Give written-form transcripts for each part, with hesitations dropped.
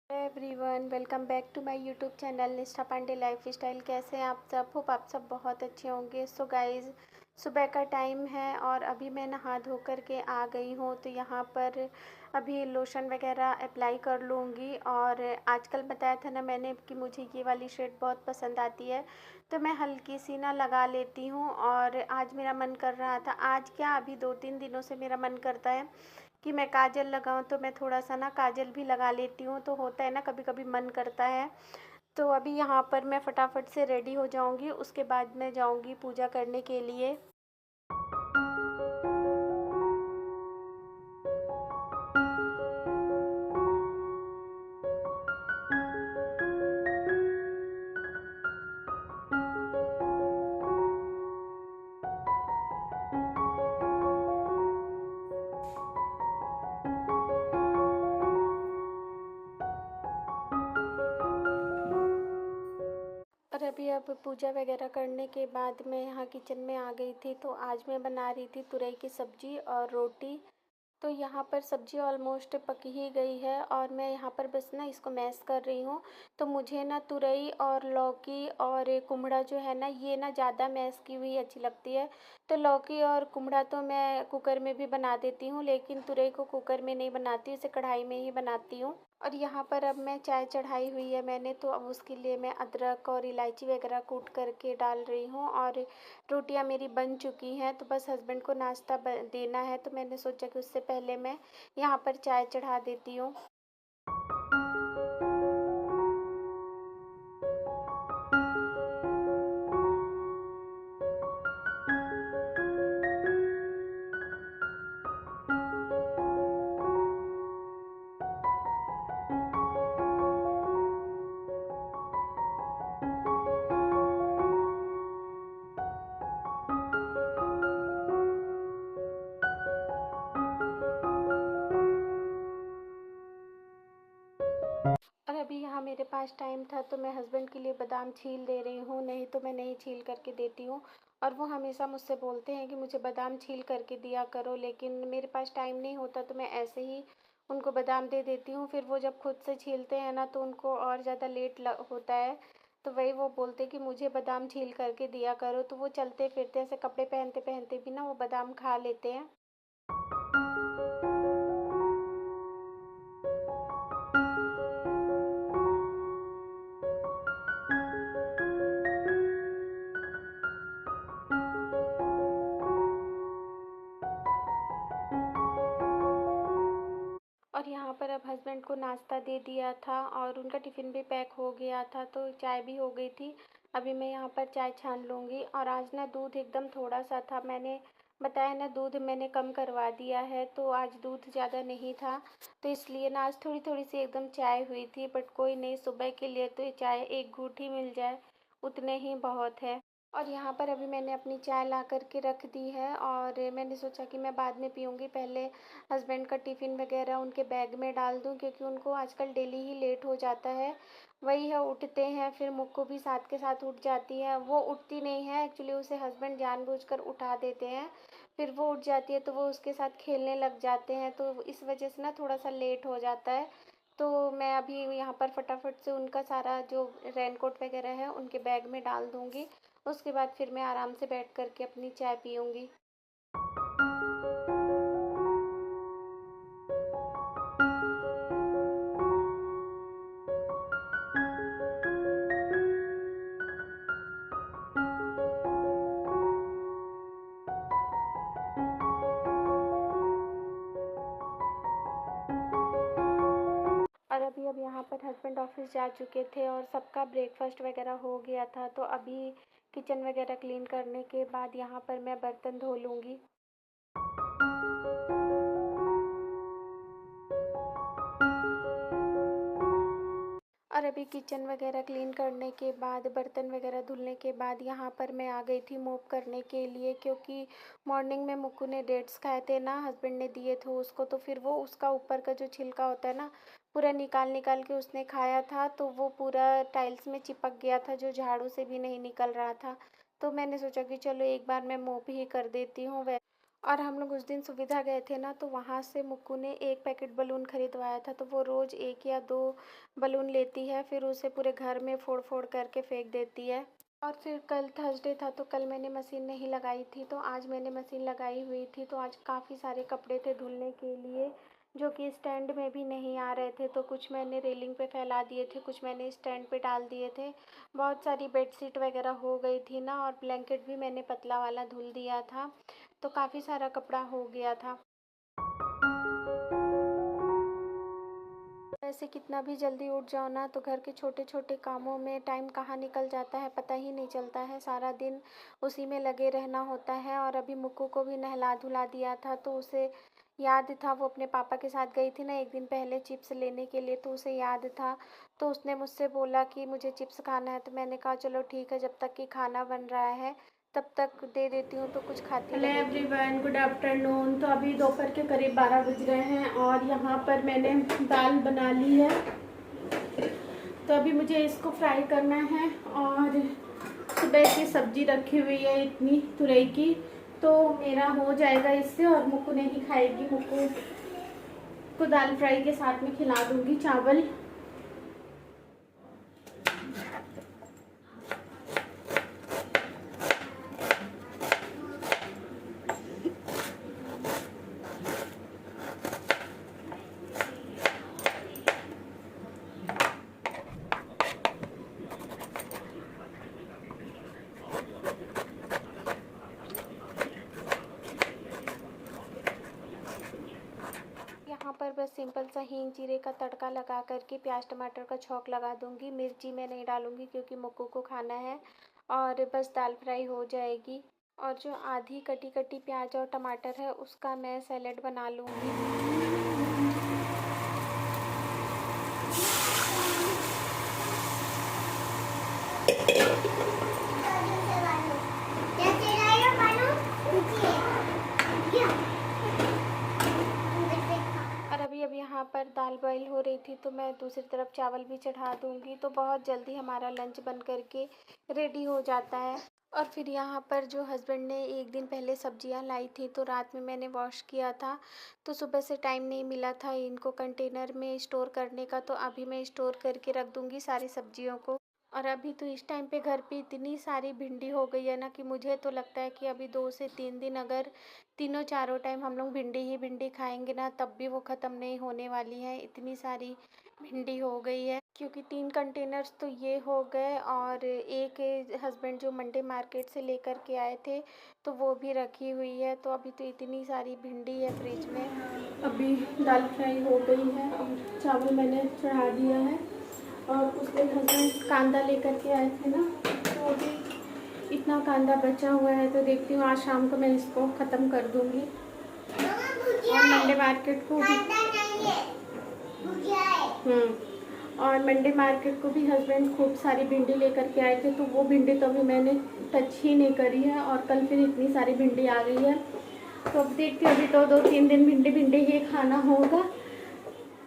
Everyone, welcome back to my YouTube channel Nishtha Pandey life style. कैसे हैं आप सब? होप आप सब बहुत अच्छे होंगे। सो गाइज़, सुबह का टाइम है और अभी मैं नहा धो कर के आ गई हूँ। तो यहाँ पर अभी लोशन वगैरह अप्लाई कर लूँगी। और आजकल बताया था ना मैंने कि मुझे ये वाली शेड बहुत पसंद आती है, तो मैं हल्की सी ना लगा लेती हूँ। और आज मेरा मन कर रहा था, आज क्या अभी 2-3 दिनों से मेरा मन करता है कि मैं काजल लगाऊं, तो मैं थोड़ा सा ना काजल भी लगा लेती हूँ। तो होता है ना, कभी कभी मन करता है। तो अभी यहाँ पर मैं फटाफट से रेडी हो जाऊँगी, उसके बाद मैं जाऊँगी पूजा करने के लिए। और अभी अब पूजा वगैरह करने के बाद मैं यहाँ किचन में आ गई थी। तो आज मैं बना रही थी तुरई की सब्ज़ी और रोटी। तो यहाँ पर सब्ज़ी ऑलमोस्ट पक ही गई है और मैं यहाँ पर बस ना इसको मैश कर रही हूँ। तो मुझे ना तुरई और लौकी और कुम्हड़ा जो है ना, ये ना ज़्यादा मैश की हुई अच्छी लगती है। तो लौकी और कुम्हड़ा तो मैं कुकर में भी बना देती हूँ, लेकिन तुरई को कुकर में नहीं बनाती, इसे कढ़ाई में ही बनाती हूँ। और यहाँ पर अब मैं चाय चढ़ाई हुई है मैंने, तो अब उसके लिए मैं अदरक और इलायची वगैरह कूट करके डाल रही हूँ। और रोटियाँ मेरी बन चुकी हैं, तो बस हस्बैंड को नाश्ता देना है। तो मैंने सोचा कि उससे पहले मैं यहाँ पर चाय चढ़ा देती हूँ। और अभी यहाँ मेरे पास टाइम था, तो मैं हस्बैंड के लिए बादाम छील दे रही हूँ, नहीं तो मैं नहीं छील करके देती हूँ। और वो हमेशा मुझसे बोलते हैं कि मुझे बादाम छील करके दिया करो, लेकिन मेरे पास टाइम नहीं होता, तो मैं ऐसे ही उनको बादाम दे देती हूँ। फिर वो जब खुद से छीलते हैं ना, तो उनको और ज़्यादा लेट होता है। तो वही वो बोलते कि मुझे बादाम छील करके दिया करो। तो वो चलते फिरते ऐसे कपड़े पहनते पहनते भी ना वो बादाम खा लेते हैं। और यहाँ पर अब हस्बैंड को नाश्ता दे दिया था और उनका टिफ़िन भी पैक हो गया था, तो चाय भी हो गई थी। अभी मैं यहाँ पर चाय छान लूँगी। और आज ना दूध एकदम थोड़ा सा था, मैंने बताया ना दूध मैंने कम करवा दिया है, तो आज दूध ज़्यादा नहीं था। तो इसलिए ना आज थोड़ी थोड़ी सी एकदम चाय हुई थी, बट कोई नहीं, सुबह के लिए तो ये चाय एक घूँट ही मिल जाए उतने ही बहुत है। और यहाँ पर अभी मैंने अपनी चाय ला कर के रख दी है और मैंने सोचा कि मैं बाद में पीऊँगी, पहले हस्बैंड का टिफ़िन वगैरह उनके बैग में डाल दूँ, क्योंकि उनको आजकल डेली ही लेट हो जाता है। वही है, उठते हैं फिर मुक्को भी साथ के साथ उठ जाती है। वो उठती नहीं है एक्चुअली, उसे हस्बैंड जानबूझकर उठा देते हैं। फिर वो उठ जाती है तो वो उसके साथ खेलने लग जाते हैं, तो इस वजह से ना थोड़ा सा लेट हो जाता है। तो मैं अभी यहाँ पर फटाफट से उनका सारा जो रेनकोट वगैरह है उनके बैग में डाल दूँगी। उसके बाद फिर मैं आराम से बैठ कर के अपनी चाय पीऊँगी। और अभी अब यहाँ पर हस्बैंड ऑफिस जा चुके थे और सबका ब्रेकफास्ट वगैरह हो गया था। तो अभी किचन वगैरह क्लीन करने के बाद यहाँ पर मैं बर्तन धो लूँगी। और अभी किचन वगैरह क्लीन करने के बाद, बर्तन वगैरह धुलने के बाद यहाँ पर मैं आ गई थी मूव करने के लिए, क्योंकि मॉर्निंग में मुक्कू ने डेट्स खाए थे ना, हस्बैंड ने दिए थे उसको। तो फिर वो उसका ऊपर का जो छिलका होता है ना, पूरा निकाल निकाल के उसने खाया था, तो वो पूरा टाइल्स में चिपक गया था, जो झाड़ू से भी नहीं निकल रहा था। तो मैंने सोचा कि चलो एक बार मैं मोप ही कर देती हूँ। और हम लोग उस दिन सुविधा गए थे ना, तो वहाँ से मुक्कू ने 1 पैकेट बलून खरीदवाया था, तो वो रोज़ 1 या 2 बलून लेती है, फिर उसे पूरे घर में फोड़-फोड़ करके फेंक देती है। और फिर कल थर्सडे था, तो कल मैंने मशीन नहीं लगाई थी, तो आज मैंने मशीन लगाई हुई थी, तो आज काफ़ी सारे कपड़े थे धुलने के लिए, जो कि स्टैंड में भी नहीं आ रहे थे, तो कुछ मैंने रेलिंग पे फैला दिए थे, कुछ मैंने स्टैंड पे डाल दिए थे। बहुत सारी बेडशीट वगैरह हो गई थी ना, और ब्लैंकेट भी मैंने पतला वाला धुल दिया था, तो काफ़ी सारा कपड़ा हो गया था। वैसे कितना भी जल्दी उठ जाओ ना, तो घर के छोटे-छोटे कामों में टाइम कहाँ निकल जाता है पता ही नहीं चलता है। सारा दिन उसी में लगे रहना होता है। और अभी मुक्कू को भी नहला-धुला दिया था, तो उसे याद था, वो अपने पापा के साथ गई थी ना 1 दिन पहले चिप्स लेने के लिए, तो उसे याद था। तो उसने मुझसे बोला कि मुझे चिप्स खाना है, तो मैंने कहा चलो ठीक है, जब तक कि खाना बन रहा है तब तक दे देती हूँ, तो कुछ खाती रहेगी। Hello everyone, good afternoon. तो अभी दोपहर के करीब 12 बज रहे हैं और यहाँ पर मैंने दाल बना ली है, तो अभी मुझे इसको फ्राई करना है। और सुबह की सब्जी रखी हुई है इतनी तुरई की, तो मेरा हो जाएगा इससे। और मुक्कू नहीं खाएगी, मुक्कू को दाल फ्राई के साथ में खिला दूँगी चावल। यहाँ पर बस सिंपल सा हींग जीरे का तड़का लगा करके प्याज टमाटर का छौंक लगा दूँगी। मिर्ची मैं नहीं डालूँगी क्योंकि मुक्कू को खाना है, और बस दाल फ्राई हो जाएगी। और जो आधी कटी कटी प्याज और टमाटर है, उसका मैं सैलेड बना लूँगी। और अभी अब यहाँ पर दाल बॉईल हो रही थी, तो मैं दूसरी तरफ चावल भी चढ़ा दूँगी, तो बहुत जल्दी हमारा लंच बन करके रेडी हो जाता है। और फिर यहाँ पर जो हस्बैंड ने 1 दिन पहले सब्जियाँ लाई थी, तो रात में मैंने वॉश किया था, तो सुबह से टाइम नहीं मिला था इनको कंटेनर में स्टोर करने का, तो अभी मैं स्टोर करके रख दूँगी सारी सब्जियों को। और अभी तो इस टाइम पे घर पे इतनी सारी भिंडी हो गई है ना, कि मुझे तो लगता है कि अभी 2 से 3 दिन अगर तीनों चारों टाइम हम लोग भिंडी ही भिंडी खाएंगे ना, तब भी वो ख़त्म नहीं होने वाली है, इतनी सारी भिंडी हो गई है। क्योंकि 3 कंटेनर्स तो ये हो गए, और एक हस्बैंड जो मंडे मार्केट से लेकर के आए थे, तो वो भी रखी हुई है। तो अभी तो इतनी सारी भिंडी है फ्रिज में। अभी दाल फ्राई हो गई है और चावल मैंने चढ़ा दिया है। और उस दिन हस्बैंड कांदा लेकर के आए थे ना, तो अभी इतना कांदा बचा हुआ है, तो देखती हूँ आज शाम को मैं इसको ख़त्म कर दूँगी। और मंडे मार्केट को भी और मंडे मार्केट को भी हस्बैंड खूब सारी भिंडी लेकर के आए थे, तो वो भिंडी तो अभी मैंने टच ही नहीं करी है, और कल फिर इतनी सारी भिंडी आ गई है। तो अब देखती हूँ, अभी तो 2-3 दिन भिंडी भिंडी ही खाना होगा।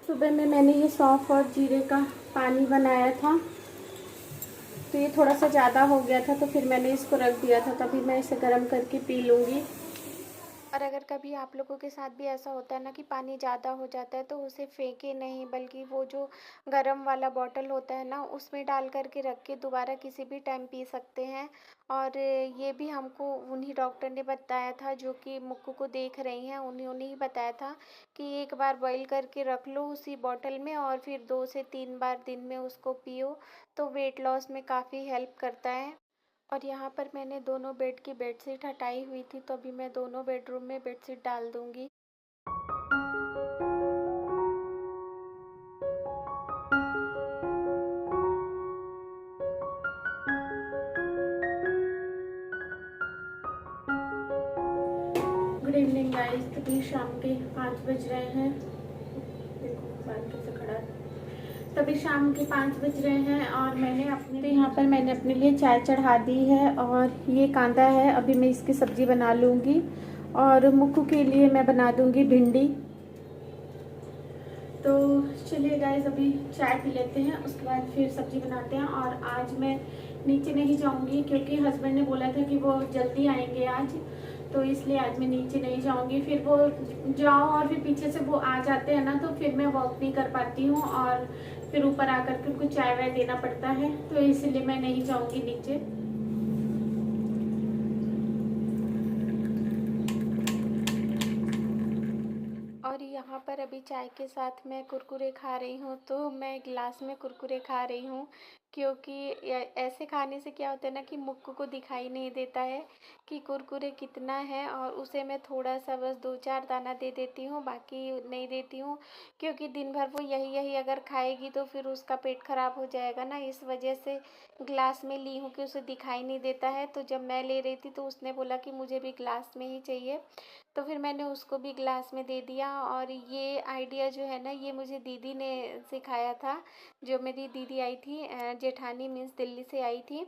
सुबह में मैंने ये सौंफ और जीरे का पानी बनाया था, तो ये थोड़ा सा ज़्यादा हो गया था, तो फिर मैंने इसको रख दिया था, तभी मैं इसे गर्म करके पी लूँगी। और अगर कभी आप लोगों के साथ भी ऐसा होता है ना कि पानी ज़्यादा हो जाता है, तो उसे फेंके नहीं, बल्कि वो जो गर्म वाला बॉटल होता है ना, उसमें डाल कर के रख के दोबारा किसी भी टाइम पी सकते हैं। और ये भी हमको उन्हीं डॉक्टर ने बताया था जो कि मुक्कू को देख रही हैं, उन्होंने ही बताया था कि एक बार बॉईल करके रख लो उसी बॉटल में, और फिर 2 से 3 बार दिन में उसको पियो, तो वेट लॉस में काफ़ी हेल्प करता है। और यहाँ पर मैंने दोनों बेड की बेडशीट हटाई हुई थी, तो अभी मैं दोनों बेडरूम में बेडशीट डाल दूँगी। गुड इवनिंग गाइस, तभी शाम के 5 बज रहे हैं। देखो बाल कैसे खड़ा है। तभी शाम के 5 बज रहे हैं, और मैंने अपने यहाँ पर मैंने अपने लिए चाय चढ़ा दी है, और ये कांदा है, अभी मैं इसकी सब्ज़ी बना लूँगी। और मुक्कू के लिए मैं बना दूँगी भिंडी। तो चलिए गाइस, अभी चाय पी लेते हैं, उसके बाद फिर सब्ज़ी बनाते हैं। और आज मैं नीचे नहीं जाऊंगी, क्योंकि हस्बैंड ने बोला था कि वो जल्दी आएंगे आज, तो इसलिए आज मैं नीचे नहीं जाऊंगी। फिर वो जाओ और फिर पीछे से वो आ जाते हैं ना, तो फिर मैं वॉक नहीं कर पाती हूँ और फिर ऊपर आकर के उनको चाय वाय देना पड़ता है, तो इसलिए मैं नहीं जाऊंगी नीचे। और यहाँ पर अभी चाय के साथ मैं कुरकुरे खा रही हूँ, तो मैं गिलास में कुरकुरे खा रही हूँ क्योंकि ऐसे खाने से क्या होता है ना कि मुक्कू को दिखाई नहीं देता है कि कुरकुरे कितना है, और उसे मैं थोड़ा सा बस 2-4 दाना दे देती हूँ, बाकी नहीं देती हूँ क्योंकि दिन भर वो यही यही अगर खाएगी तो फिर उसका पेट खराब हो जाएगा ना, इस वजह से ग्लास में ली हूँ कि उसे दिखाई नहीं देता है। तो जब मैं ले रही थी तो उसने बोला कि मुझे भी ग्लास में ही चाहिए, तो फिर मैंने उसको भी ग्लास में दे दिया। और ये आइडिया जो है ना, ये मुझे दीदी ने सिखाया था, जो मेरी दीदी आई थी, जेठानी मीन्स दिल्ली से आई थी,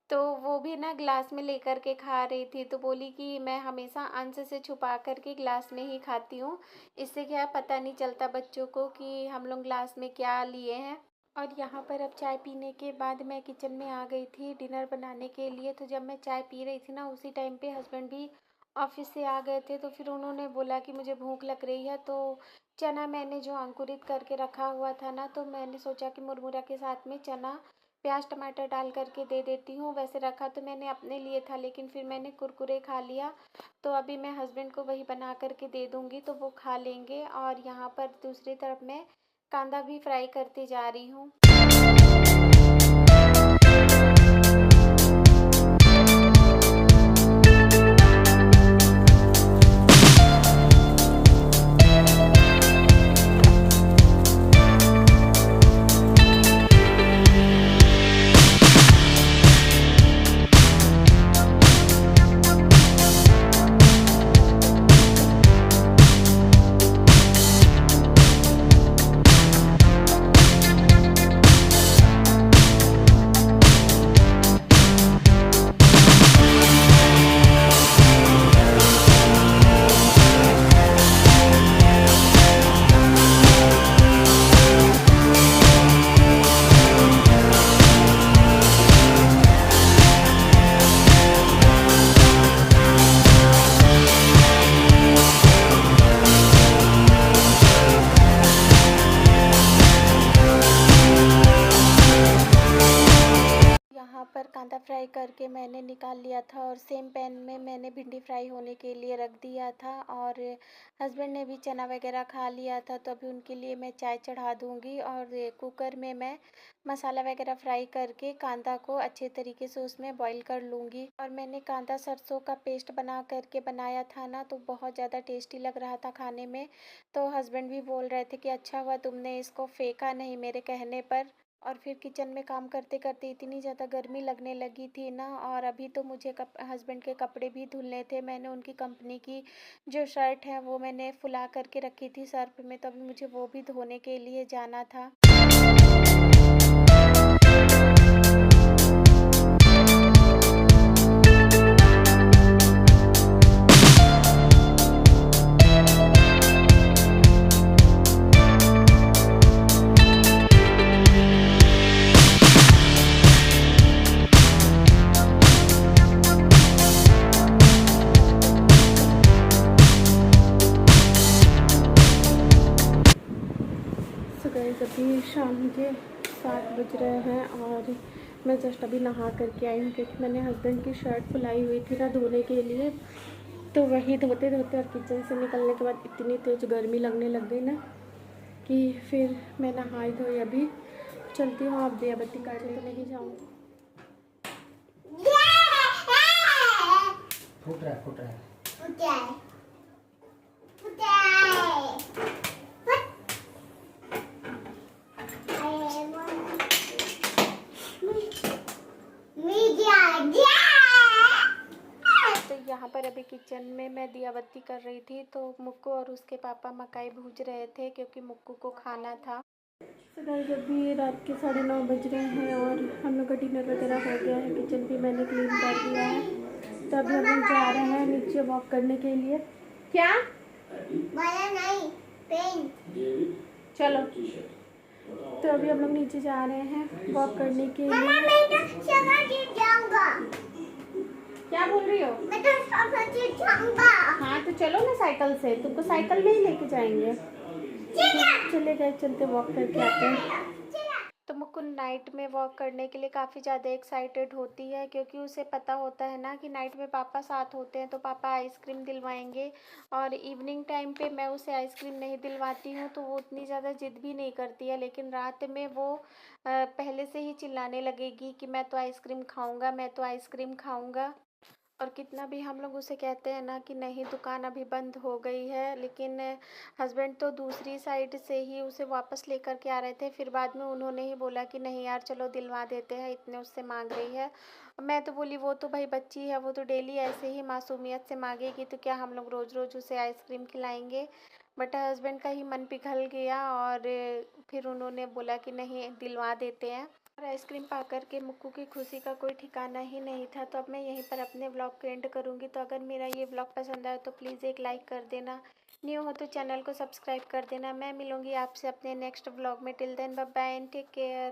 तो वो भी ना ग्लास में लेकर के खा रही थी, तो बोली कि मैं हमेशा अंश से छुपा करके ग्लास में ही खाती हूँ, इससे क्या है पता नहीं चलता बच्चों को कि हम लोग ग्लास में क्या लिए हैं। और यहाँ पर अब चाय पीने के बाद मैं किचन में आ गई थी डिनर बनाने के लिए। तो जब मैं चाय पी रही थी ना, उसी टाइम पे हस्बैंड भी ऑफिस से आ गए थे, तो फिर उन्होंने बोला कि मुझे भूख लग रही है, तो चना मैंने जो अंकुरित करके रखा हुआ था ना, तो मैंने सोचा कि मुरमुरा के साथ में चना प्याज टमाटर डाल करके दे देती हूँ। वैसे रखा तो मैंने अपने लिए था, लेकिन फिर मैंने कुरकुरे खा लिया, तो अभी मैं हस्बैंड को वही बना करके दे दूँगी, तो वो खा लेंगे। और यहाँ पर दूसरी तरफ मैं कांदा भी फ्राई करती जा रही हूँ। यहाँ पर कांदा फ्राई करके मैंने निकाल लिया था, और सेम पैन में मैंने भिंडी फ्राई होने के लिए रख दिया था। और हस्बैंड ने भी चना वगैरह खा लिया था, तो अभी उनके लिए मैं चाय चढ़ा दूँगी। और कुकर में मैं मसाला वगैरह फ्राई करके कांदा को अच्छे तरीके से उसमें बॉईल कर लूँगी। और मैंने कांदा सरसों का पेस्ट बना करके बनाया था ना, तो बहुत ज़्यादा टेस्टी लग रहा था खाने में। तो हस्बैंड भी बोल रहे थे कि अच्छा हुआ तुमने इसको फेंका नहीं मेरे कहने पर। और फिर किचन में काम करते करते इतनी ज़्यादा गर्मी लगने लगी थी ना, और अभी तो मुझे हस्बैंड के कपड़े भी धुलने थे। मैंने उनकी कंपनी की जो शर्ट है वो मैंने फुला करके रखी थी सर्फ में, तो अभी मुझे वो भी धोने के लिए जाना था। गाइस अभी शाम के 7 बज रहे हैं, और मैं जस्ट अभी नहा करके आई हूँ क्योंकि मैंने हस्बैंड की शर्ट फुलाई हुई थी ना धोने के लिए, तो वही धोते धोते और किचन से निकलने के बाद इतनी तेज़ गर्मी लगने लग गई ना कि फिर मैं नहाई धोई अभी चलती हूँ। अब दिया बत्ती काटने तो नहीं जाऊँगी। फुट रहा है तो यहाँ पर अभी किचन में मैं दिया बत्ती कर रही थी, तो मुक्कू और उसके पापा मकाई भूज रहे थे क्योंकि मुक्कू को खाना था। तो गाइस अभी रात के 9:30 बज रहे हैं, और हम लोग का डिनर वगैरह हो गया है। किचन भी मैंने क्लीन कर दिया है, तो अभी हम लोग जा रहे हैं नीचे वॉक करने के लिए। क्या नहीं पेन, चलो। तो अभी हम लोग नीचे जा रहे हैं वॉक करने के लिए। क्या बोल रही हो? मैं तो साइकिल जाऊंगा। हाँ तो चलो ना साइकिल से, तुमको साइकिल में ही लेके जाएंगे। चले गए, चलते वॉक करके आते हैं। तो मुकुंद नाइट में वॉक करने के लिए काफ़ी ज़्यादा एक्साइटेड होती है, क्योंकि उसे पता होता है ना कि नाइट में पापा साथ होते हैं तो पापा आइसक्रीम दिलवाएंगे। और इवनिंग टाइम पे मैं उसे आइसक्रीम नहीं दिलवाती हूँ तो वो उतनी ज़्यादा ज़िद भी नहीं करती है, लेकिन रात में वो पहले से ही चिल्लाने लगेगी कि मैं तो आइसक्रीम खाऊंगा, मैं तो आइसक्रीम खाऊंगा। और कितना भी हम लोग उसे कहते हैं ना कि नहीं दुकान अभी बंद हो गई है, लेकिन हस्बैंड तो दूसरी साइड से ही उसे वापस लेकर के आ रहे थे। फिर बाद में उन्होंने ही बोला कि नहीं यार चलो दिलवा देते हैं, इतने उससे मांग रही है। मैं तो बोली वो तो भाई बच्ची है, वो तो डेली ऐसे ही मासूमियत से मांगेगी, तो क्या हम लोग रोज़ रोज़ उसे आइसक्रीम खिलाएंगे। बट हस्बैंड का ही मन पिघल गया और फिर उन्होंने बोला कि नहीं दिलवा देते हैं। और आइसक्रीम पा कर के मुक्कू की खुशी का कोई ठिकाना ही नहीं था। तो अब मैं यहीं पर अपने व्लॉग को एंड करूँगी। तो अगर मेरा ये व्लॉग पसंद आए तो प्लीज़ एक लाइक कर देना, न्यू हो तो चैनल को सब्सक्राइब कर देना। मैं मिलूँगी आपसे अपने नेक्स्ट व्लॉग में। Till then bye bye and take care.